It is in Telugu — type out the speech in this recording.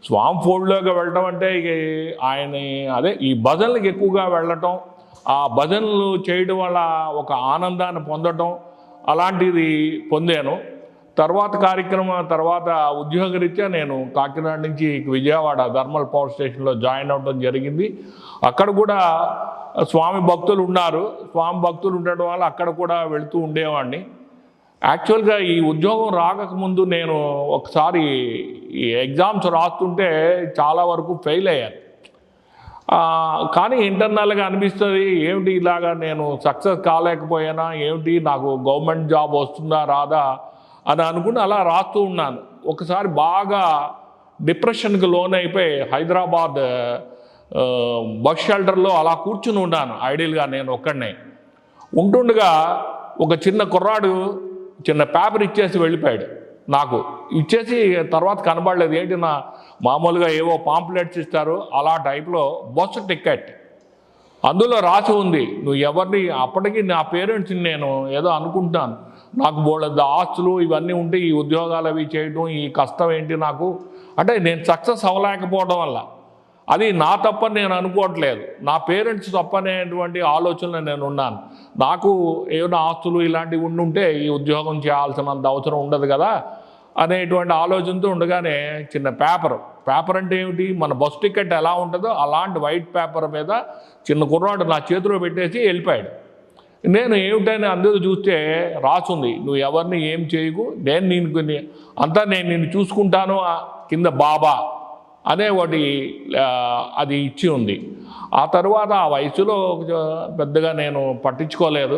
స్వామి ఫోల్డ్లోకి వెళ్ళటం అంటే ఇక ఆయన అదే ఈ భజనలకు ఎక్కువగా వెళ్ళటం, ఆ భజనలు చేయడం వల్ల ఒక ఆనందాన్ని పొందటం అలాంటిది పొందాను. తర్వాత కార్యక్రమం తర్వాత ఉద్యోగరీత్యా నేను కాకినాడ నుంచి విజయవాడ థర్మల్ పవర్ స్టేషన్లో జాయిన్ అవ్వడం జరిగింది. అక్కడ కూడా స్వామి భక్తులు ఉన్నారు. స్వామి భక్తులు ఉండడం వల్ల అక్కడ కూడా వెళుతూ ఉండేవాడిని. యాక్చువల్గా ఈ ఉద్యోగం రాకముందు నేను ఒకసారి ఈ ఎగ్జామ్స్ రాస్తుంటే చాలా వరకు ఫెయిల్ అయ్యాను. కానీ ఇంటర్నల్గా అనిపిస్తుంది, ఏమిటి ఇలాగా నేను సక్సెస్ కాలేకపోయానా, ఏమిటి నాకు గవర్నమెంట్ జాబ్ వస్తుందా రాదా అని అనుకుని అలా రాస్తూ ఉన్నాను. ఒకసారి బాగా డిప్రెషన్కి లోన్ అయిపోయి హైదరాబాద్ బస్ షెల్టర్లో అలా కూర్చుని ఉన్నాను ఐడియల్గా నేను ఒక్కడనే. ఉంటుండగా ఒక చిన్న కుర్రాడు చిన్న పేపర్ ఇచ్చేసి వెళ్ళిపోయాడు. నాకు ఇచ్చేసి తర్వాత కనబడలేదు. ఏంటి నా మామూలుగా ఏవో పాంప్లెట్స్ ఇస్తారు అలా టైప్లో బస్సు టికెట్, అందులో రాసి ఉంది నువ్వు ఎవరిని. అప్పటికి నా పేరెంట్స్ని నేను ఏదో అనుకుంటున్నాను, నాకు బోళ్ళ ఆస్తులు ఇవన్నీ ఉంటే ఈ ఉద్యోగాలు అవి చేయడం ఈ కష్టం ఏంటి నాకు అంటే నేను సక్సెస్ అవ్వలేకపోవడం వల్ల. అది నా తప్పని నేను అనుకోవట్లేదు, నా పేరెంట్స్ తప్పనేటువంటి ఆలోచనలో నేను ఉన్నాను. నాకు ఏమైనా ఆస్తులు ఇలాంటివి ఉండుంటే ఈ ఉద్యోగం చేయాల్సినంత అవసరం ఉండదు కదా అనేటువంటి ఆలోచనతో ఉండగానే చిన్న పేపర్ అంటే ఏమిటి, మన బస్ టికెట్ ఎలా ఉంటుందో అలాంటి వైట్ పేపర్ మీద చిన్న కుర్రాడు నా చేతిలో పెట్టేసి వెళ్ళిపోయాడు. నేను ఏమిటని అందరూ చూస్తే రాసుంది, నువ్వు ఎవరిని ఏం చేయకు, నేను నేను నిన్ను చూసుకుంటాను, కింద బాబా అనే ఒకటి అది ఇచ్చి ఉంది. ఆ తర్వాత ఆ వయసులో పెద్దగా నేను పట్టించుకోలేదు.